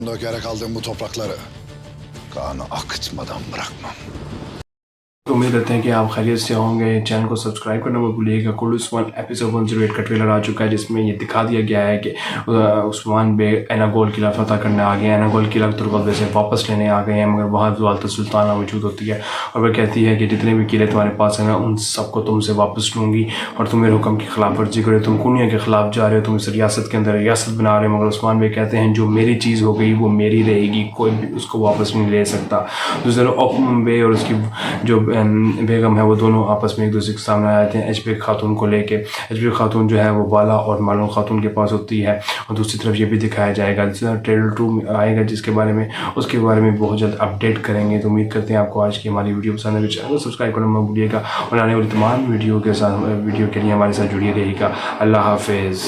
Dökerek aldığım bu toprakları kanı akıtmadan bırakmam. उम्मीद करते हैं कि आप खैरियत से होंगे। चैनल को सब्सक्राइब करना मत भूलिएगा। कुल उस्मान एपिसोड 108 का ट्रेलर आ चुका है, जिसमें ये दिखा दिया गया है कि उस्मान बे एनागोल किला फतह करने आ गए हैं। एनागोल किला तुर्कबे से वापस लेने आ गए हैं, मगर वहाँ वालता सुल्ताना मौजूद होती है और वह कहती है कि जितने भी किले तुम्हारे पास हैं, मैं उन सबको तुमसे वापस लूँगी और तुम मेरे हुक्म की खिलाफ वर्जी करे, तुम कुनिया के खिलाफ जा रहे हो, तुम इस रियासत के अंदर रियासत बना रहे हो। मगर उस्मान बे कहते हैं जो मेरी चीज़ हो गई वो मेरी रहेगी, कोई भी उसको वापस नहीं ले सकता। दूसरी तरफ बे और उसकी जो बेगम है वो दोनों आपस में एक दूसरे के सामने आ जाते हैं एजबे खातून को लेके। एजबे खातून जो है वो बाला और मालूम खातून के पास होती है। और दूसरी तरफ ये भी दिखाया जाएगा ट्रेलर 2 में आएगा, जिसके बारे में उसके बारे में बहुत जल्द अपडेट करेंगे। तो उम्मीद करते हैं आपको आज की हमारी वीडियो पसंद है। चैनल को सब्सक्राइब करना मत भूलिएगा और आने वाली तमाम वीडियो के लिए हमारे साथ जुड़िए रहिएगा। अल्लाह हाफिज़।